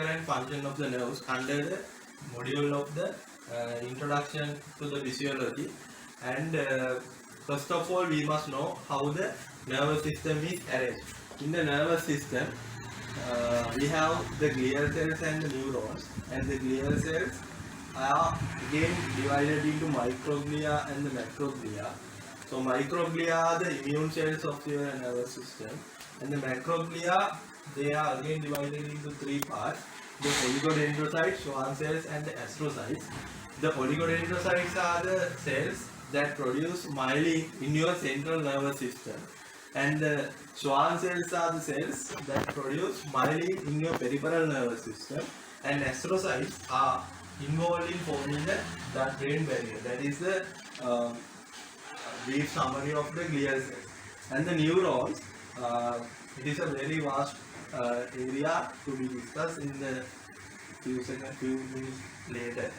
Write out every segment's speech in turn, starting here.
and function of the nerves under the module of the introduction to the physiology. And first of all, we must know how the nervous system is arranged. In the nervous system, we have the glial cells and the neurons, and the glial cells are again divided into microglia and the macroglia. So microglia are the immune cells of your nervous system, and the macroglia, they are again divided into three parts: the oligodendrocytes, Schwann cells, and the astrocytes. The oligodendrocytes are the cells that produce myelin in your central nervous system, and the Schwann cells are the cells that produce myelin in your peripheral nervous system, and astrocytes are involved in forming the blood-brain barrier. That is the brief summary of the glial cells. And the neurons, it is a very vast area to be discussed in the few minutes later.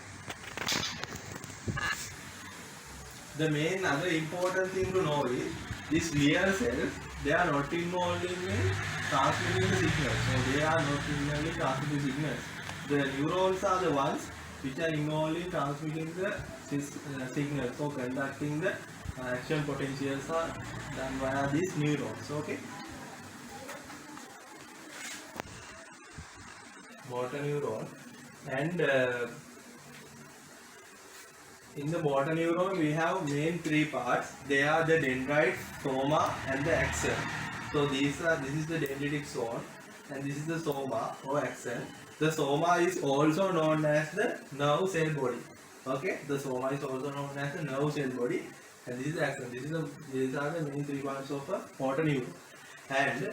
The main other important thing to know is these glial cells, they are not involved in transmitting the signals. So they are not involved in transmitting signals. The neurons are the ones which are involved in transmitting the signals. So conducting the action potentials are done via these neurons. Okay. Motor neuron, and in the motor neuron we have main three parts. They are the dendrite, soma, and the axon. So this is the dendritic zone, and this is the soma or axon. The soma is also known as the nerve cell body. Okay, the soma is also known as the nerve cell body, and this is the axon. These are the main three parts of a motor neuron. And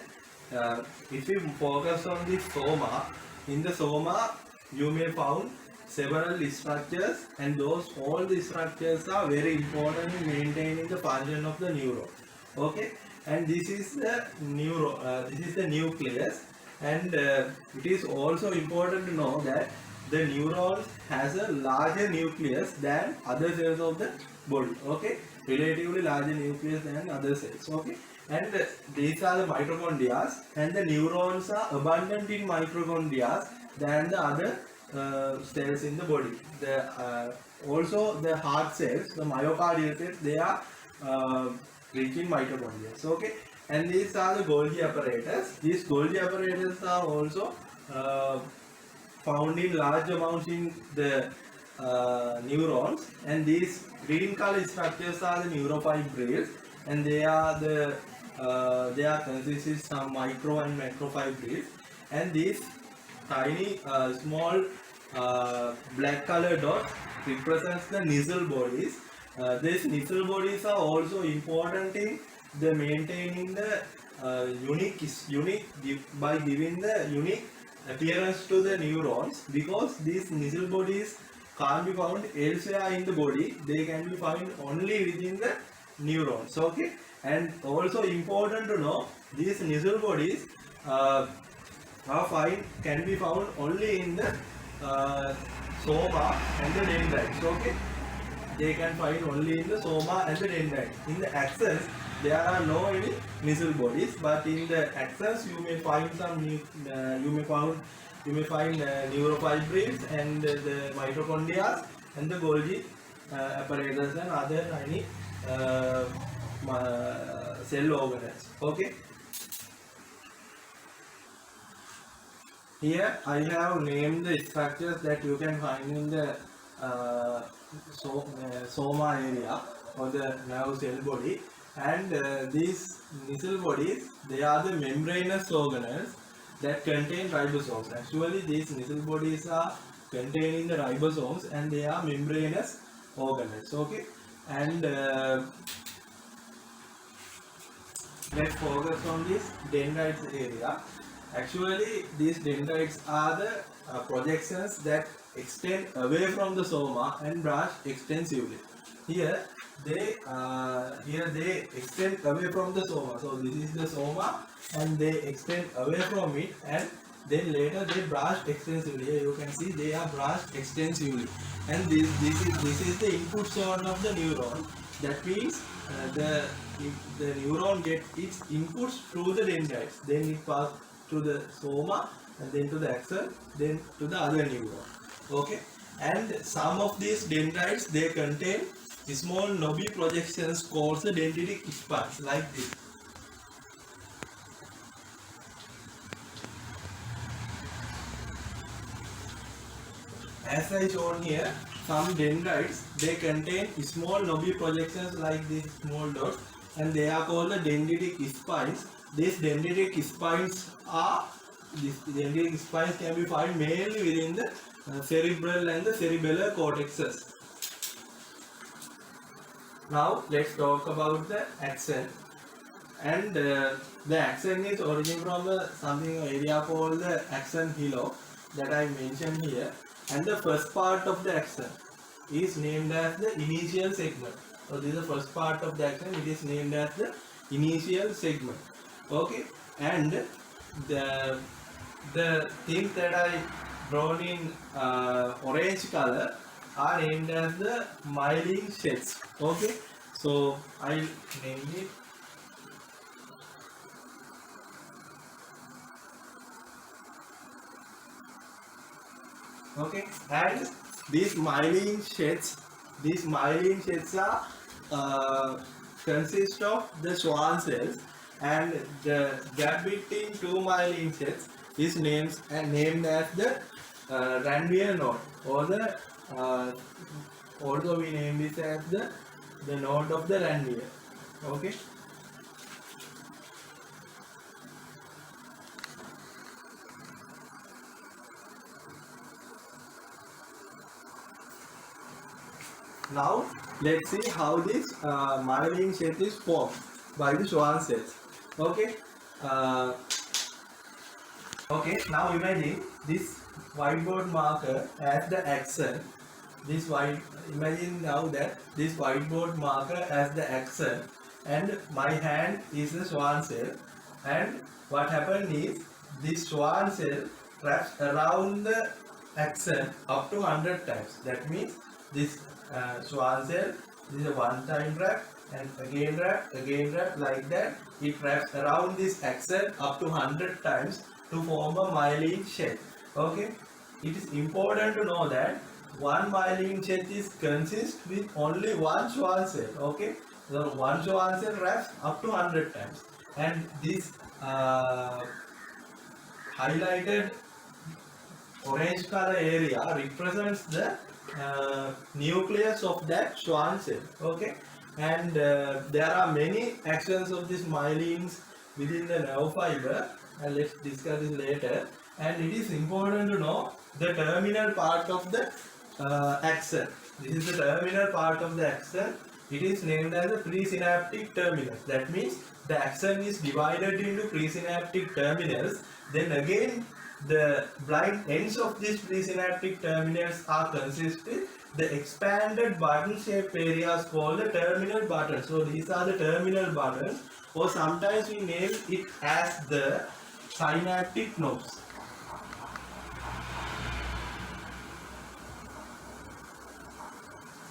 if we focus on the soma, in the soma you may find several structures, and all the structures are very important in maintaining the function of the neuron. Okay, and this is the nucleus, and it is also important to know that the neuron has a larger nucleus than other cells of the body. Okay, relatively larger nucleus than other cells. Okay, and these are the mitochondria, and the neurons are abundant in mitochondria than the other cells in the body. Also the heart cells, the myocardial cells, they are rich in mitochondria. So, okay, and these are the Golgi apparatus. These Golgi apparatus are also found in large amounts in the neurons, and these green color structures are the neurofibrils, and they are consisting some micro and macrofibrils, and these tiny small black color dots represents the Nissl bodies. These Nissl bodies are also important in the maintaining the unique by giving the unique appearance to the neurons, because these Nissl bodies can't be found elsewhere in the body. They can be found only within the neurons. Okay, and also important to know, these Nissl bodies can be found only in the soma and the dendrites. Okay, they can find only in the soma and the dendrites. In the axons there are no any Nissl bodies, but in the axons you may find neurofibrils and the mitochondria and the Golgi apparatus and other tiny cell organelles. Okay. Here I have named the structures that you can find in the soma area or the nerve cell body, and these Nissl bodies, they are the membranous organelles that contain ribosomes. Actually these Nissl bodies are containing the ribosomes, and they are membranous organelles. Okay, and let's focus on this dendrites area. Actually, these dendrites are the projections that extend away from the soma and branch extensively. Here they extend away from the soma. So this is the soma, and they extend away from it, and then later they branch extensively. Here you can see they are branched extensively, and this is the input zone of the neuron. That means if the neuron gets its inputs through the dendrites, then it passes to the soma, and then to the axon, then to the other neuron. Okay, and some of these dendrites, they contain small knobby projections called the dendritic spines, like this. As I shown here, some dendrites, they contain small knobby projections like these small dots, and they are called the dendritic spines. These dendritic spines can be found mainly within the cerebral and the cerebellar cortexes. Now let's talk about the axon. And the axon is origin from something area called the axon hillock that I mentioned here. And the first part of the axon is named as the initial segment. So this is the first part of the axon. It is named as the initial segment. Okay, and the things that I drawn in orange color are named as the myelin sheaths. Okay, so I'll name it. Okay, and these myelin sheaths are consist of the Schwann cells, and the gap between two myelin sheaths is named as the Ranvier node, or the also we name this as the node of the Ranvier. Okay. Now let's see how this myelin sheath is formed by the Schwann cells. Okay. Okay. Now imagine this whiteboard marker as the axon. Imagine now that this whiteboard marker as the axon, and my hand is the Schwann cell. And what happened is this Schwann cell wraps around the axon up to 100 times. That means this Schwann cell, this is a one-time wrap, and again wrap, like that. It wraps around this axon up to 100 times to form a myelin sheath. Okay, it is important to know that one myelin sheath is consist with only one Schwann cell. Okay, so one Schwann cell wraps up to 100 times, and this highlighted orange color area represents the nucleus of that Schwann cell. Okay, and there are many actions of these myelins within the nerve fiber, and let's discuss this later. And it is important to know the terminal part of the axon. This is the terminal part of the axon. It is named as a presynaptic terminus. That means the axon is divided into presynaptic terminals. Then again, the blind ends of these presynaptic terminals are consisted the expanded button shaped areas called the terminal buttons. So these are the terminal buttons, or sometimes we name it as the synaptic knobs.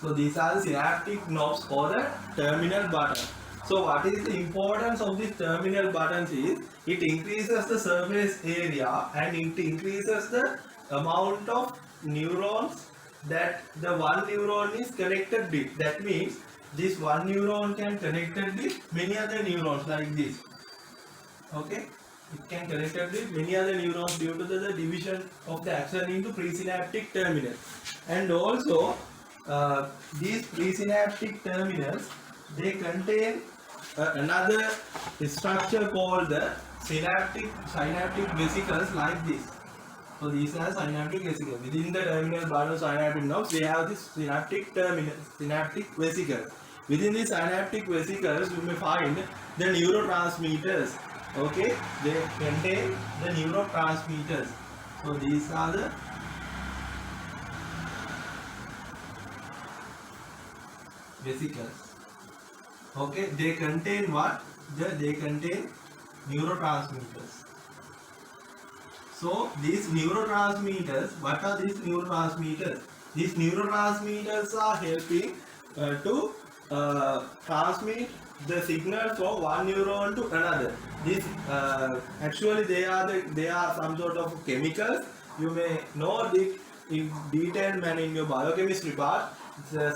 So these are the synaptic knobs or the terminal button. So what is the importance of these terminal buttons is it increases the surface area, and it increases the amount of neurons that the one neuron is connected with. That means this one neuron can connected with many other neurons like this. Okay, it can connected with many other neurons due to the division of the axon into presynaptic terminals. And also these presynaptic terminals, they contain another structure called the synaptic vesicles, like this. So these are synaptic vesicles. Within the terminal button synaptic knobs, we have this synaptic vesicles. Within the synaptic vesicles, you may find the neurotransmitters. Okay, they contain the neurotransmitters. So these are the vesicles. Okay, they contain what? They contain neurotransmitters. So these neurotransmitters, what are these neurotransmitters? These neurotransmitters are helping to transmit the signals from one neuron to another. This actually they are some sort of chemicals. You may know it in detail man in your biochemistry part.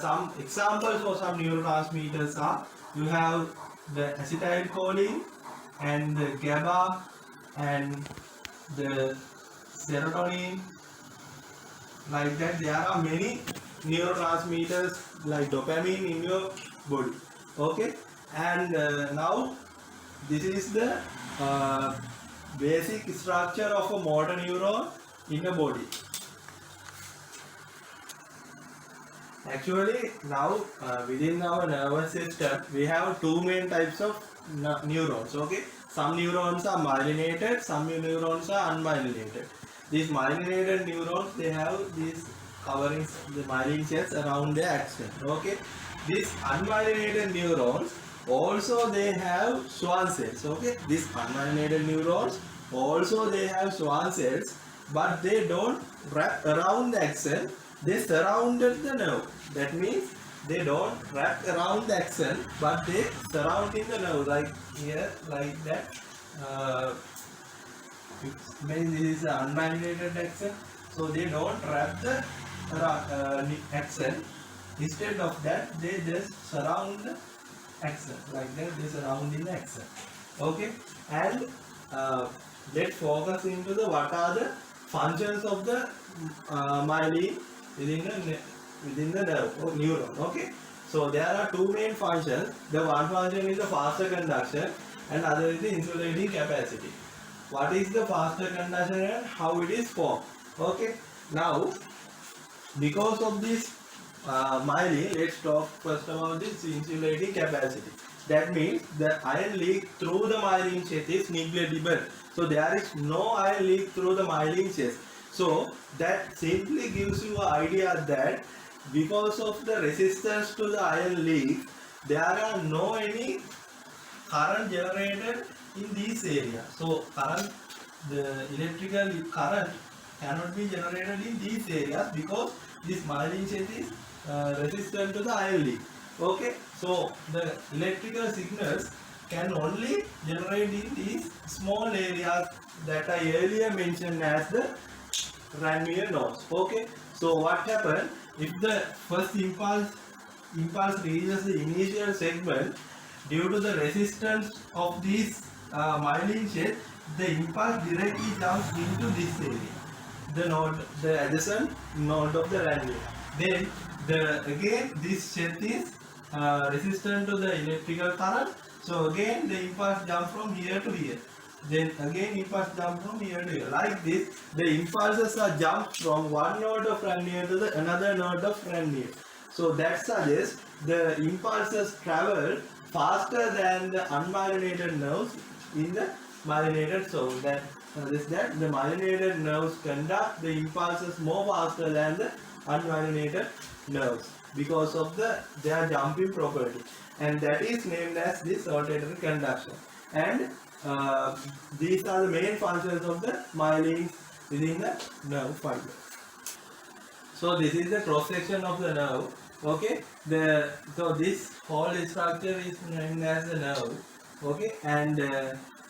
Some examples for some neurotransmitters are you have the acetylcholine and the GABA and the serotonin, like that. There are many neurotransmitters like dopamine in your body. Okay, and now this is the basic structure of a motor neuron in a body. Actually, now within our nervous system, we have two main types of neurons. Okay, some neurons are myelinated, some neurons are unmyelinated. These myelinated neurons, they have these coverings, the myelin cells around the axon. Okay, these unmyelinated neurons also they have Schwann cells. Okay, these unmyelinated neurons also they have Schwann cells, but they don't wrap around the axon. They surrounded the nerve. That means they don't wrap around the axon, but they surrounding the nerve, like here, like that. Maybe this is an unmyelinated axon, so they don't wrap the axon. Instead of that, they just surround the axon, like that. They surround in the axon. Okay, and let's focus into the what are the functions of the myelin within the nerve or neuron. Okay, so there are two main functions. The one function is the faster conduction and other is the insulating capacity. What is the faster conduction and how it is formed? Okay, now because of this myelin, let's talk first about this insulating capacity. That means the ion leak through the myelin sheath is negligible. So there is no ion leak through the myelin sheath. So that simply gives you an idea that because of the resistance to the ion leak, there are no any current generated in these areas. So the electrical current cannot be generated in these areas because this myelin sheath is resistant to the ion leak. Okay, so the electrical signals can only generate in these small areas that I earlier mentioned as the Ranvier nodes. Okay, so what happens if the first impulse reaches the initial segment? Due to the resistance of this myelin sheath, the impulse directly jumps into this area, the adjacent node of the Ranvier. Then again this sheath is resistant to the electrical current, so again the impulse jumps from here to here. Then again impulse jump from here to here. Like this, the impulses are jumped from one node of Ranvier to the another node of Ranvier. So that suggests the impulses travel faster than the unmyelinated nerves in the myelinated zone. That suggests that the myelinated nerves conduct the impulses more faster than the unmyelinated nerves because of their jumping property, and that is named as this rotatory conduction. And these are the main functions of the myelin within the nerve fiber. So this is the cross section of the nerve. Okay, so this whole structure is named as the nerve. Okay, and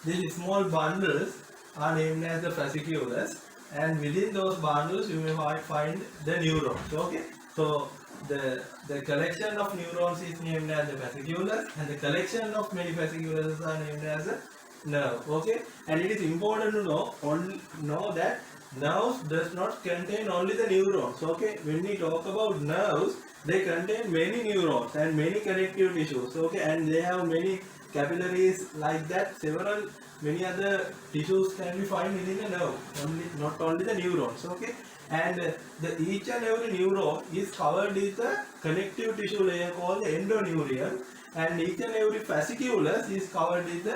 these small bundles are named as the fasciculus, and within those bundles you may find the neurons. Okay, so the collection of neurons is named as the fasciculus, and the collection of many fasciculus are named as a nerve. Okay, and it is important to know that nerves does not contain only the neurons. Okay, when we talk about nerves, they contain many neurons and many connective tissues. Okay, and they have many capillaries, like that. Many other tissues can be found within a nerve, not only the neurons. Okay, and each and every neuron is covered with a connective tissue layer called the endoneurium, and each and every fasciculus is covered with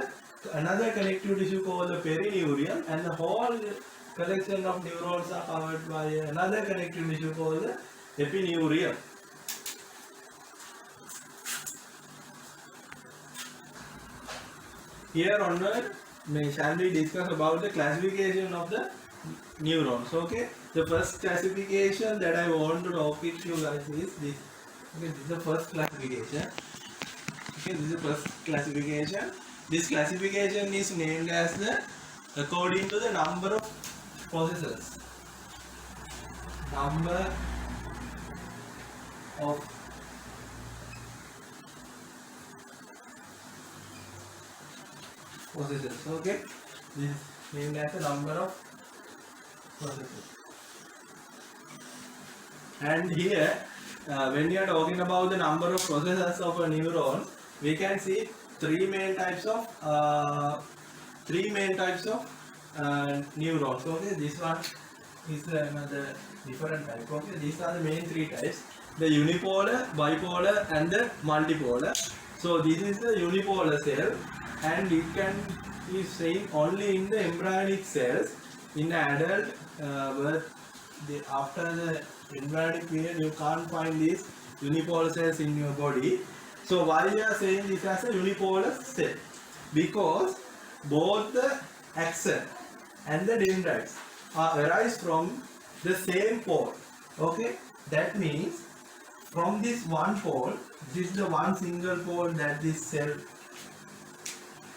another connective tissue called the perineurium, and the whole collection of neurons are covered by another connective tissue called the epineurium. Here onward, shall we discuss about the classification of the neurons. Okay, the first classification that I want to talk with you guys is this. Okay, this is the first classification. Okay, this is the first classification. This classification is named as the according to the number of processors. Number of processors. Okay, this is named as the number of processors. And here, when we are talking about the number of processors of a neuron, we can see three main types of neurons. Okay, this one is another different type. Okay, these are the main three types: the unipolar, bipolar, and the multipolar. So this is the unipolar cell, and it can be seen only in the embryonic cells. In adult birth, after the embryonic period, you can't find these unipolar cells in your body. So why we are saying this as a unipolar cell? Because both the axon and the dendrites arise from the same pole. Okay, that means from this one pole, this is the one single pole that this cell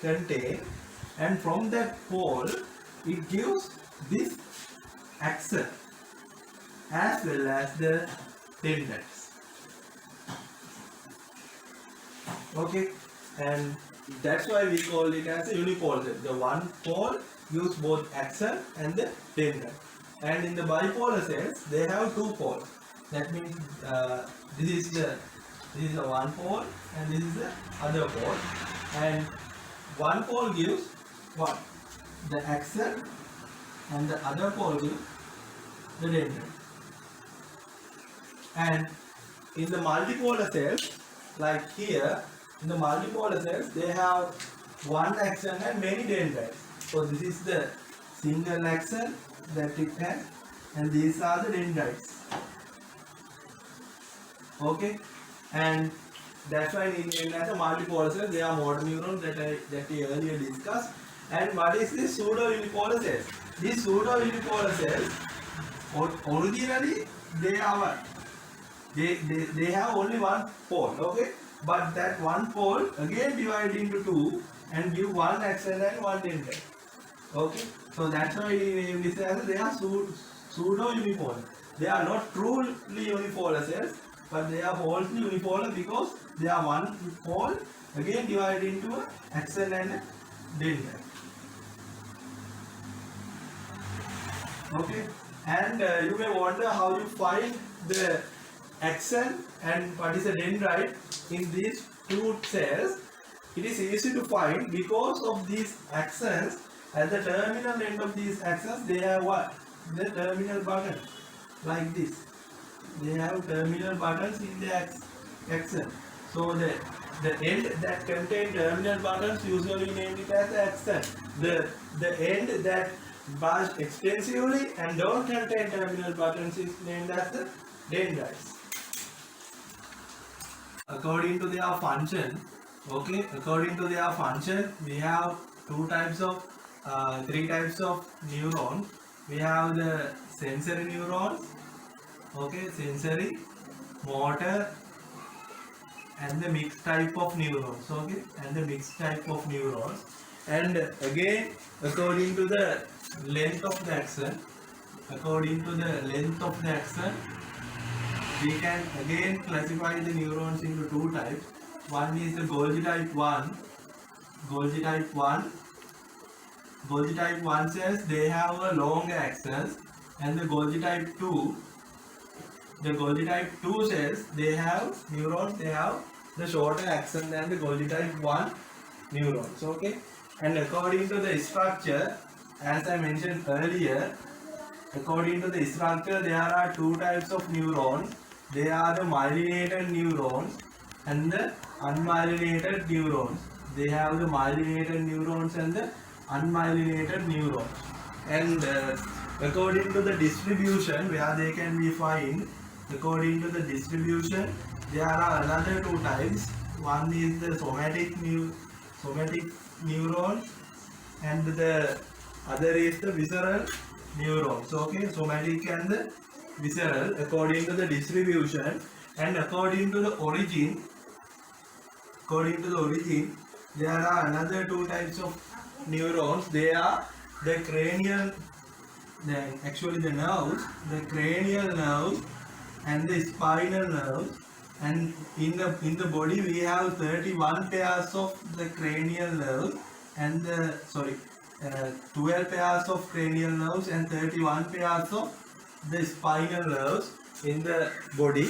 contains, and from that pole it gives this axon as well as the dendrites. Okay, and that's why we call it as a unipolar cell. The one pole gives both axon and the dendrite. And in the bipolar cells, they have two poles. That means this is the one pole and this is the other pole. And one pole gives what? The axon, and the other pole gives the dendrite. And in the multipolar cells, like here, in the multipolar cells, they have one axon and many dendrites. So this is the single axon that it has, and these are the dendrites. Okay, and that's why in the multipolar cells, there are motor neurons that we earlier discussed. And what is this pseudo-unipolar cells? These pseudo-unipolar cells, originally they are what? They have only one pole, okay? But that one pole again divided into two and give one axon and one dendrite. Okay? So that's why we say they are pseudo-unipolar. They are not truly unipolar cells, but they are falsely unipolar because they are one pole again divided into an axon and a dendrite. Okay? And you may wonder how you find the axon and what is a dendrite in these two cells. It is easy to find because of these axons. At the terminal end of these axons, they have what? The terminal button, like this. They have terminal buttons in the axon. So the end that contain terminal buttons usually named it as the axon. The end that branch extensively and don't contain terminal buttons is named as the dendrites. According to their function, okay, according to their function, we have three types of neurons. We have the sensory neurons, okay, sensory, motor, and the mixed type of neurons, okay, and the mixed type of neurons. And again, according to the length of the axon, we can again classify the neurons into two types. One is the Golgi type 1. Golgi type 1 cells, they have a longer axons, and the Golgi type 2. The Golgi type 2 cells, they have the shorter axon than the Golgi type 1 neurons. Okay, and according to the structure, as I mentioned earlier, according to the structure, there are two types of neurons. They are the myelinated neurons and the unmyelinated neurons. They have the myelinated neurons and the unmyelinated neurons. And according to the distribution, where they can be found, according to the distribution, there are another two types. One is the somatic neurons, and the other is the visceral neurons. Okay, somatic and the visceral according to the distribution, and according to the origin, according to the origin, there are another two types of neurons. They are the cranial, actually the nerves, the cranial nerves and the spinal nerves. And in the body we have 31 pairs of the cranial nerves and 12 pairs of cranial nerves and 31 pairs of the spinal nerves in the body.